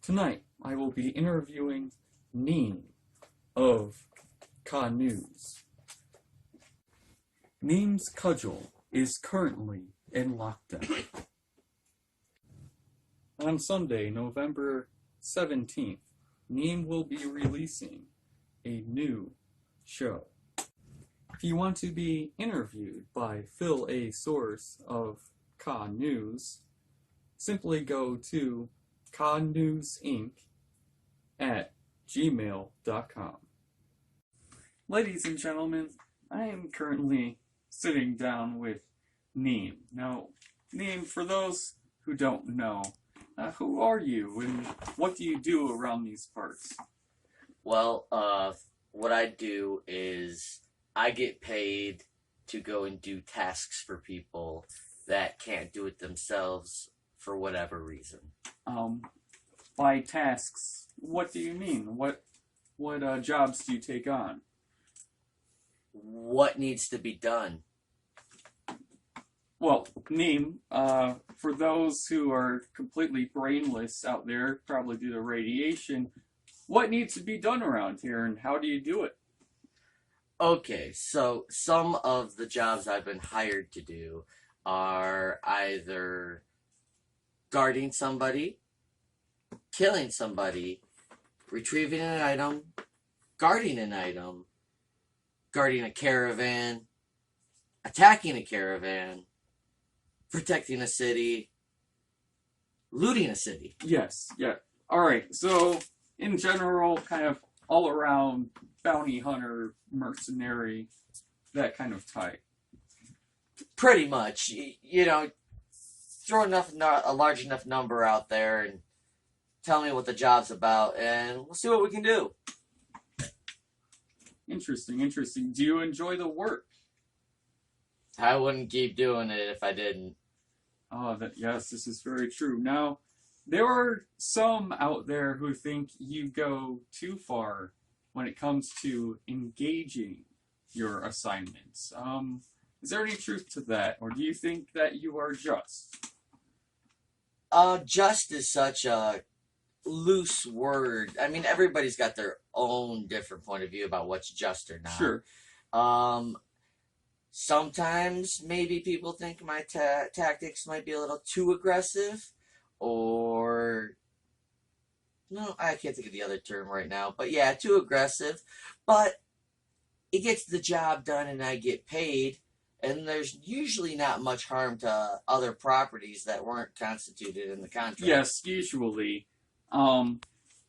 Tonight, I will be interviewing Nimh of News. Nimh's cudgel is currently in lockdown. On Sunday, November 17th, Nimh will be releasing a new show. If you want to be interviewed by A Suars of News, simply go to newsinc@gmail.com. Ladies and gentlemen, I am currently sitting down with Nimh. Now, Nimh, for those who don't know, who are you and what do you do around these parts? Well, what I do is I get paid to go and do tasks for people that can't do it themselves for whatever reason. By tasks, what do you mean? What jobs do you take on? What needs to be done? Well, Nimh, for those who are completely brainless out there, probably due to radiation, what needs to be done around here and how do you do it? Okay, so some of the jobs I've been hired to do are either guarding somebody, killing somebody, retrieving an item, guarding a caravan, attacking a caravan, protecting a city, looting a city. Yes, yeah. Alright, so in general, kind of all around bounty hunter, mercenary, that kind of type. Pretty much, throw a large enough number out there and tell me what the job's about, and we'll see what we can do. Interesting. Do you enjoy the work? I wouldn't keep doing it if I didn't. Yes, this is very true. Now, there are some out there who think you go too far when it comes to engaging your assignments. Is there any truth to that, or do you think that you are just? Just is such a loose word. I mean, everybody's got their own different point of view about what's just or not. Sure. Sometimes maybe people think my tactics might be a little too aggressive, or no, I can't think of the other term right now, but yeah, too aggressive. But it gets the job done and I get paid, and there's usually not much harm to other properties that weren't constituted in the contract. Yes, usually.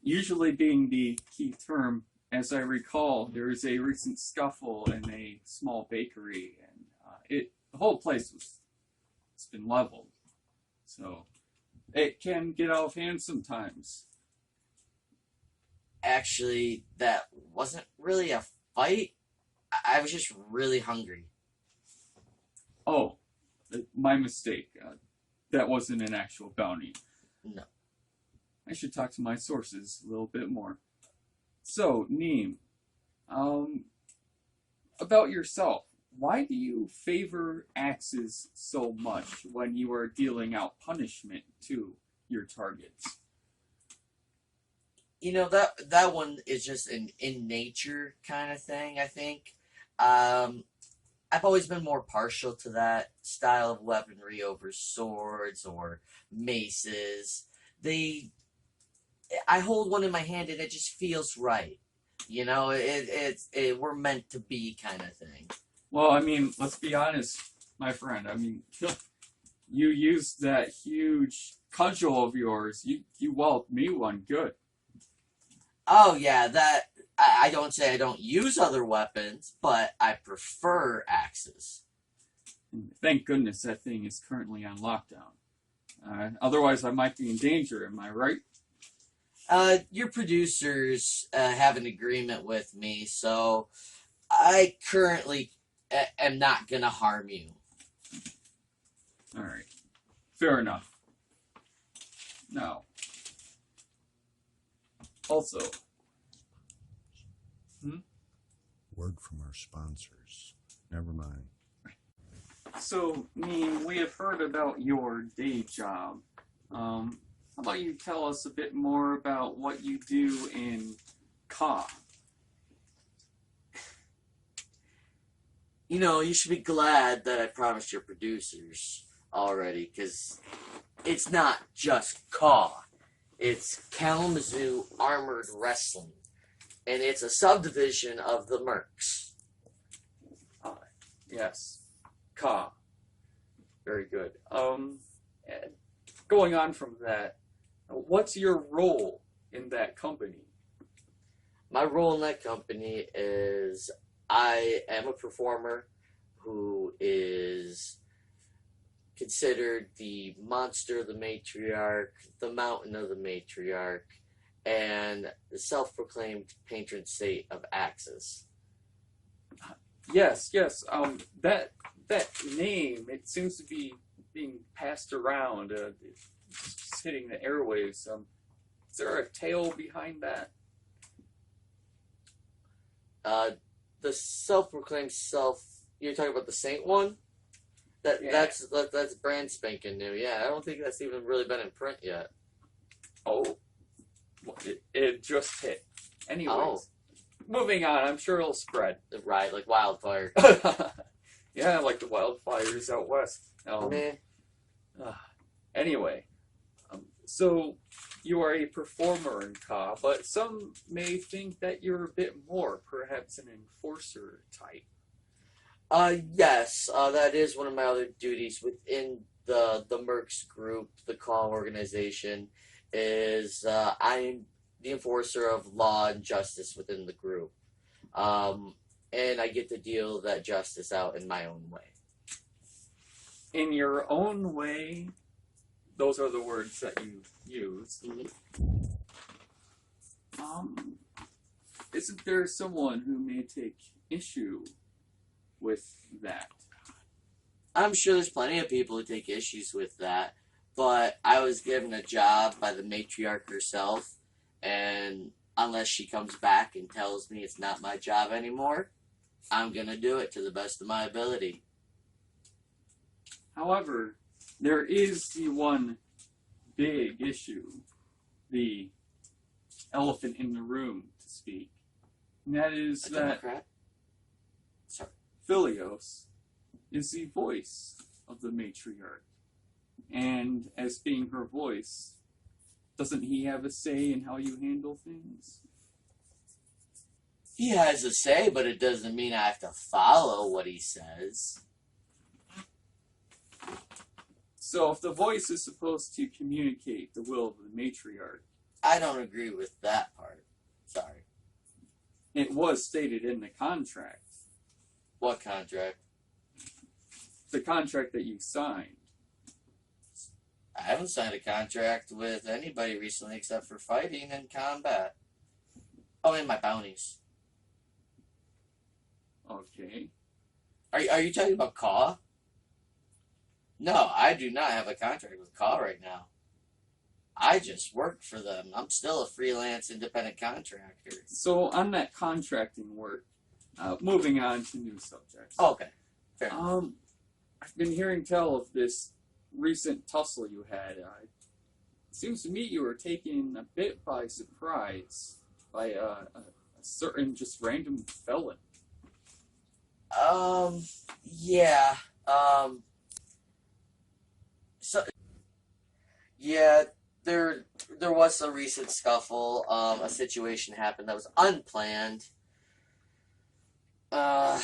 Usually being the key term. As I recall, there was a recent scuffle in a small bakery, and the whole place it's been leveled. So it can get out of hand sometimes. Actually, that wasn't really a fight. I was just really hungry. Oh, my mistake. That wasn't an actual bounty. No. I should talk to my sources a little bit more. So, Nimh, about yourself, why do you favor axes so much when you are dealing out punishment to your targets? That one is just an in nature kind of thing, I think. I've always been more partial to that style of weaponry over swords or maces. I hold one in my hand and it just feels right. We're meant to be kind of thing. Well, I mean, let's be honest, my friend. I mean, you used that huge cudgel of yours. You walled me one good. Oh, yeah, I don't say I don't use other weapons, but I prefer axes. Thank goodness that thing is currently on lockdown. Otherwise, I might be in danger, am I right? Your producers have an agreement with me, so I currently am not going to harm you. All right. Fair enough. Now, also, Word from our sponsors. Never mind. So, we have heard about your day job. How about you tell us a bit more about what you do in Ka? You know, you should be glad that I promised your producers already, because it's not just Caw. It's Kalamazoo Armored Wrestling, and it's a subdivision of the Mercs. Yes, Ka. Very good. And going on from that, what's your role in that company? My role in that company is I am a performer who is considered the monster of the matriarch, the mountain of the matriarch, and the self-proclaimed patron saint of axes. Yes, yes. That name, it seems to be being passed around, just hitting the airwaves. Is there a tale behind that? The self-proclaimed you're talking about the saint one? Yeah. That's brand spanking new. Yeah, I don't think that's even really been in print yet. Oh, well, it just hit. Anyways, Oh. Moving on. I'm sure it'll spread. Right, like wildfire. Yeah, like the wildfires out west. Man. Anyway, so you are a performer in Ka, but some may think that you're a bit more, perhaps an enforcer type. Yes, that is one of my other duties within the Mercs group, the Call organization, is I'm the enforcer of law and justice within the group. And I get to deal that justice out in my own way. In your own way, those are the words that you use. Isn't there someone who may take issue with that? I'm sure there's plenty of people who take issues with that, but I was given a job by the matriarch herself, and unless she comes back and tells me it's not my job anymore, I'm gonna do it to the best of my ability. However, there is the one big issue, the elephant in the room, to speak, and that is A that Democrat? Sorry. Philios is the voice of the matriarch. And as being her voice, doesn't he have a say in how you handle things? He has a say, but it doesn't mean I have to follow what he says. So if the voice is supposed to communicate the will of the matriarch, I don't agree with that part. Sorry. it was stated in the contract. What contract? The contract that you signed. I haven't signed a contract with anybody recently except for fighting and combat. Oh, and my bounties. Okay. Are you talking about Caw? No, I do not have a contract with Caw right now. I just work for them. I'm still a freelance independent contractor. So on that contracting work, moving on to new subjects. Oh, okay. Fair enough. I've been hearing tell of this recent tussle you had. It seems to me you were taken a bit by surprise by a certain just random felon. Yeah. So, yeah, there was a recent scuffle. A situation happened that was unplanned. I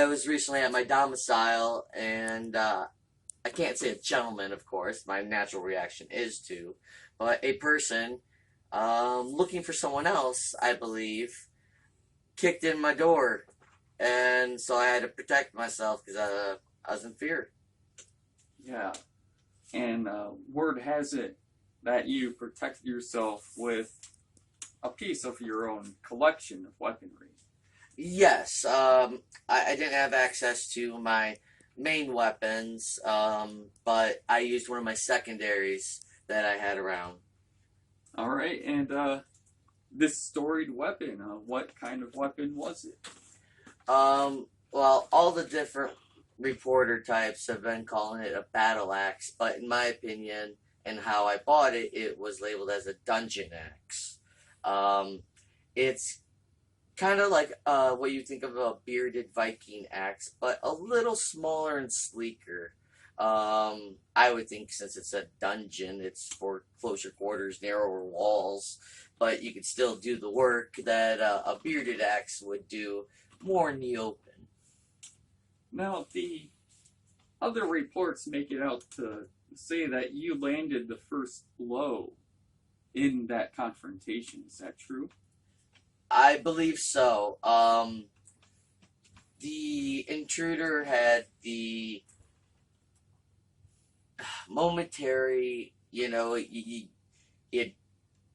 was recently at my domicile, and I can't say a gentleman, of course. My natural reaction is to, but a person looking for someone else, I believe, kicked in my door, and so I had to protect myself because I was in fear. Yeah. And word has it that you protected yourself with a piece of your own collection of weaponry. Yes, I didn't have access to my main weapons, but I used one of my secondaries that I had around. All right, and this storied weapon, what kind of weapon was it? Well, all the different reporter types have been calling it a battle axe, but in my opinion, and how I bought it, it was labeled as a dungeon axe. It's kind of like what you think of a bearded Viking axe, but a little smaller and sleeker. I would think since it's a dungeon, it's for closer quarters, narrower walls, but you could still do the work that a bearded axe would do more in the open. Now, the other reports make it out to say that you landed the first blow in that confrontation. Is that true? I believe so. The intruder had the momentary, he had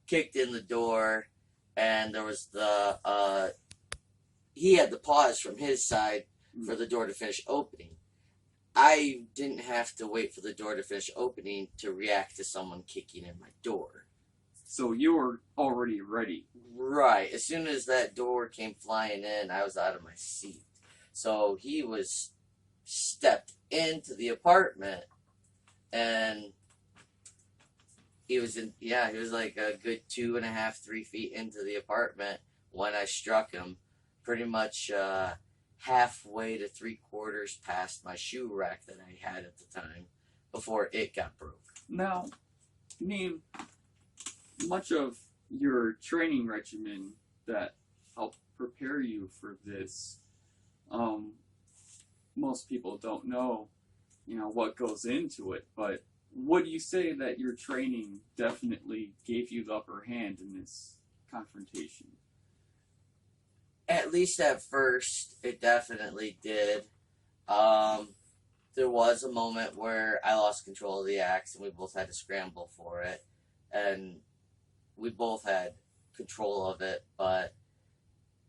kicked in the door, and there was he had the pause from his side for the door to finish opening. I didn't have to wait for the door to finish opening to react to someone kicking in my door. So you were already ready. Right. As soon as that door came flying in, I was out of my seat. So he was stepped into the apartment, and he was like a good 2.5, 3 feet into the apartment when I struck him, pretty much halfway to 3/4 past my shoe rack that I had at the time before it got broke. Now, Nimh, much of your training regimen that helped prepare you for this, most people don't know, what goes into it, but would you say that your training definitely gave you the upper hand in this confrontation? At least at first, it definitely did. There was a moment where I lost control of the axe, and we both had to scramble for it, and we both had control of it, but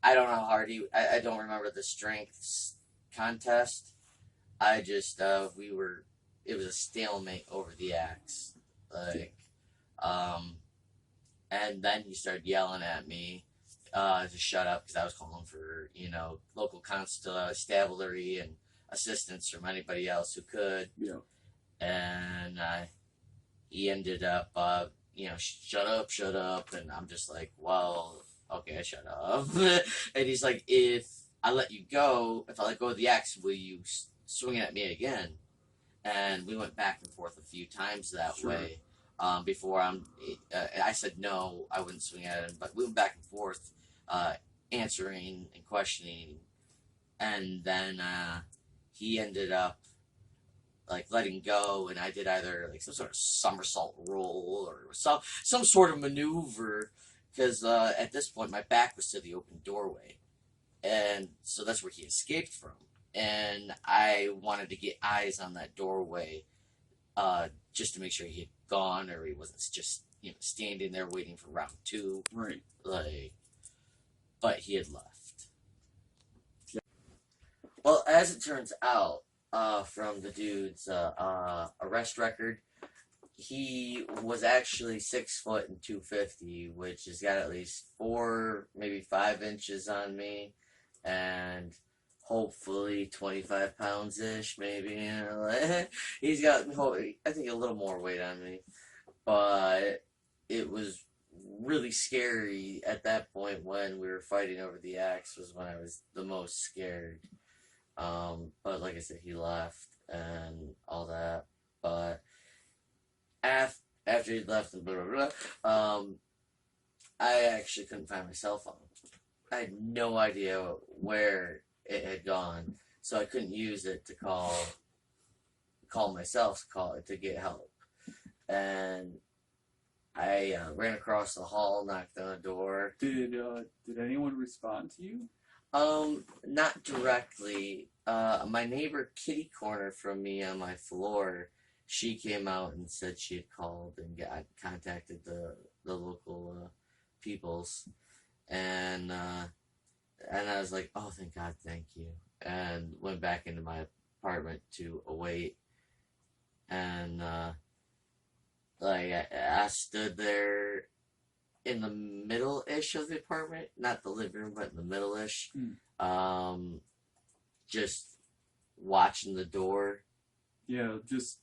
I don't know how hard I don't remember the strengths contest. I just, it was a stalemate over the axe. And then he started yelling at me to shut up because I was calling for, local constabulary and assistance from anybody else who could. Yeah. And he ended up, shut up. And I'm just like, well, okay, shut up. And he's like, if I let go of the axe, will you swing it at me again? And we went back and forth a few times that way. Before I said no, I wouldn't swing at him, but we went back and forth, answering and questioning, and then he ended up letting go, and I did either some sort of somersault roll or some sort of maneuver, because at this point my back was to the open doorway, and so that's where he escaped from, and I wanted to get eyes on that doorway, just to make sure he had gone or he wasn't just standing there waiting for round 2. Right. But he had left. Yeah. Well, as it turns out, from the dude's arrest record, he was actually 6 foot and 250, which has got at least 4, maybe 5 inches on me, and hopefully 25 pounds ish, maybe. He's got, I think, a little more weight on me, but it was really scary at that point when we were fighting over the axe. Was when I was the most scared. But like I said, he left and all that. But after he left and blah blah blah, I actually couldn't find my cell phone. I had no idea where it had gone, so I couldn't use it to call myself, to get help. And I ran across the hall, knocked on a door. Did anyone respond to you? Not directly. My neighbor kitty corner from me on my floor, she came out and said she had called and contacted the local peoples, and I was like, oh, thank God, thank you, and went back into my apartment to await, and I stood there in the middle-ish of the apartment, not the living room, but in the middle-ish, just watching the door. Yeah, just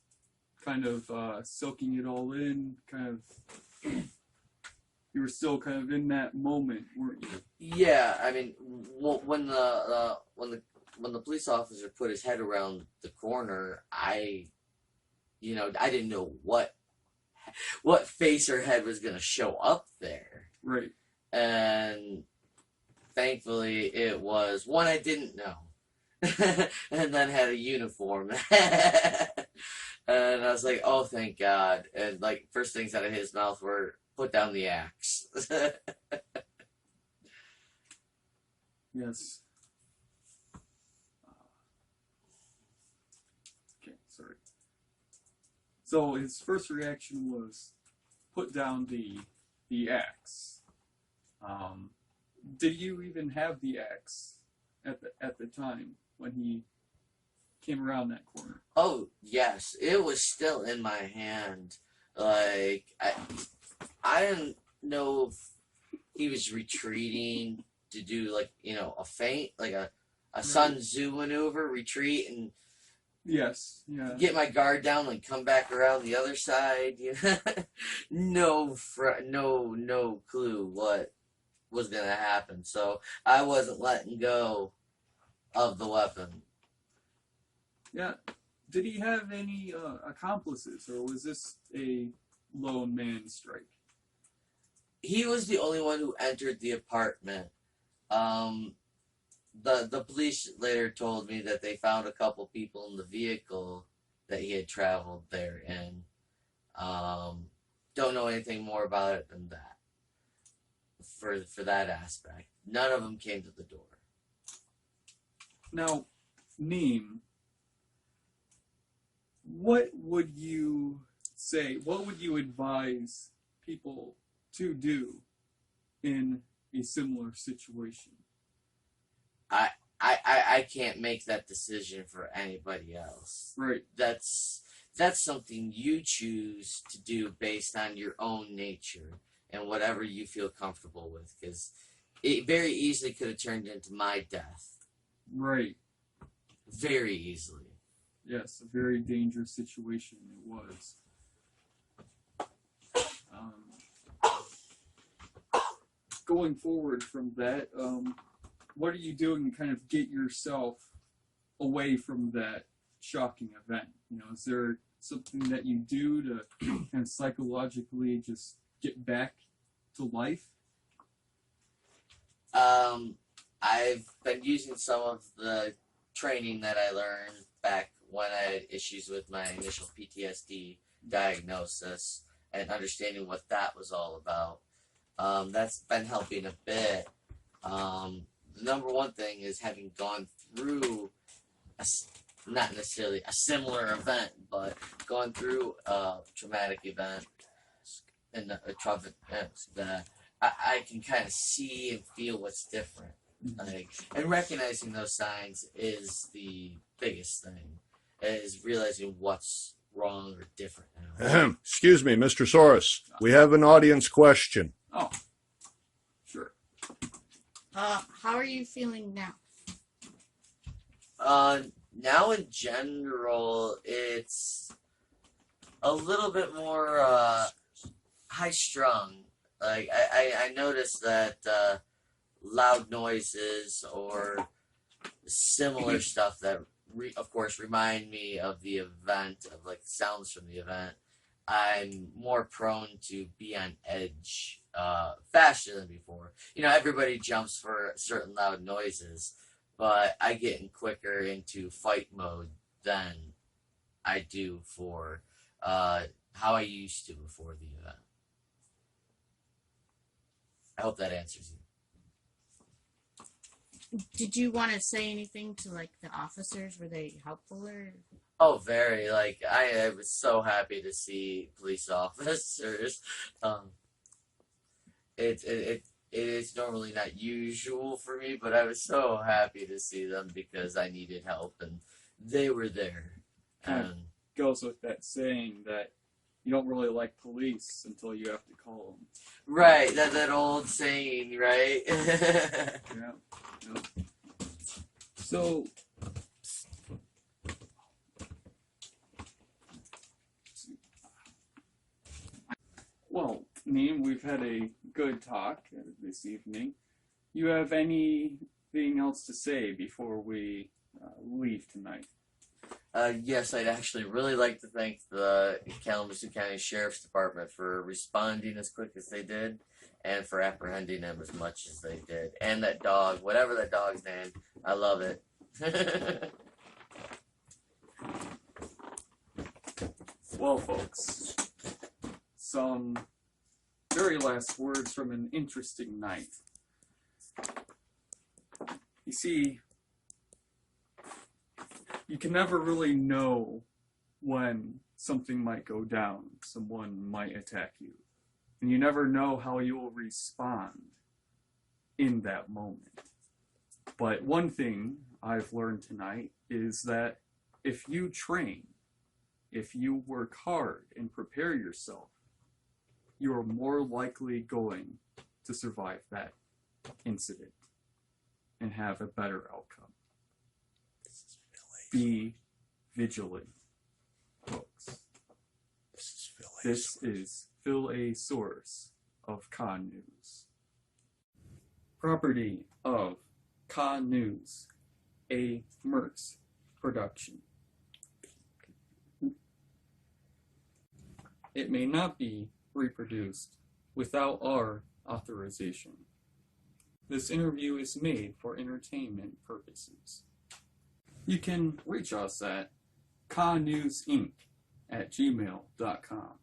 kind of soaking it all in, kind of. You were still kind of in that moment, weren't you? Yeah, I mean, when the police officer put his head around the corner, I didn't know what face or head was gonna show up there, Right. and thankfully it was one I didn't know, and then had a uniform, and I was like, oh, thank God! And like first things out of his mouth were, "Put down the axe." Yes. Okay, sorry. So his first reaction was put down the axe. Did you even have the axe at the time when he came around that corner? Oh yes, it was still in my hand. Like I didn't know if he was retreating to do like a feint, like a Sun Tzu maneuver, retreat and Yes. Yeah. get my guard down and come back around the other side. No clue what was gonna happen. So I wasn't letting go of the weapon. Yeah. Did he have any accomplices, or was this a lone man strike? He was the only one who entered the apartment. The police later told me that they found a couple people in the vehicle that he had traveled there in. Don't know anything more about it than that. For that aspect, none of them came to the door. Now, Nimh, what would you say? What would you advise people to do in a similar situation? I can't make that decision for anybody else. Right. That's something you choose to do based on your own nature and whatever you feel comfortable with, because it very easily could have turned into my death. Right. Very easily. Yes, a very dangerous situation it was. Going forward from that, what are you doing to kind of get yourself away from that shocking event? Is there something that you do to kind of psychologically just get back to life? I've been using some of the training that I learned back when I had issues with my initial PTSD diagnosis and understanding what that was all about. That's been helping a bit. The number one thing is having gone through not necessarily a similar event, but gone through a traumatic event and a traumatic that I can kind of see and feel what's different. And recognizing those signs is the biggest thing. Is realizing what's wrong or different now. Excuse me, Mr. Suars. We have an audience question. Oh, sure. How are you feeling now? Now in general, it's a little bit more high strung. Like I noticed that loud noises or similar stuff that of course remind me of the event, of like sounds from the event, I'm more prone to be on edge faster than before. Everybody jumps for certain loud noises, but I get in quicker into fight mode than I do for how I used to before the event. I hope that answers you. Did you want to say anything to like the officers? Were they helpful or? Oh, very. Like I was so happy to see police officers. It is normally not usual for me, but I was so happy to see them because I needed help and they were there. Kind of goes with that saying that you don't really like police until you have to call them. Right, that old saying, right? Yeah. Well, Neem, we've had a good talk this evening. You have anything else to say before we leave tonight? Yes, I'd actually really like to thank the Kalamazoo County Sheriff's Department for responding as quick as they did and for apprehending him as much as they did. And that dog, whatever that dog's name, I love it. Well, folks, some very last words from an interesting night. You see, you can never really know when something might go down, someone might attack you, and you never know how you will respond in that moment. But one thing I've learned tonight is that if you train, if you work hard and prepare yourself, you are more likely going to survive that incident and have a better outcome. Be vigilant, folks. This is Phil A. Suars of Con News. Property of Con News, a Merck's production. It may not be reproduced without our authorization. This interview is made for entertainment purposes. You can reach us at connewsinc@gmail.com.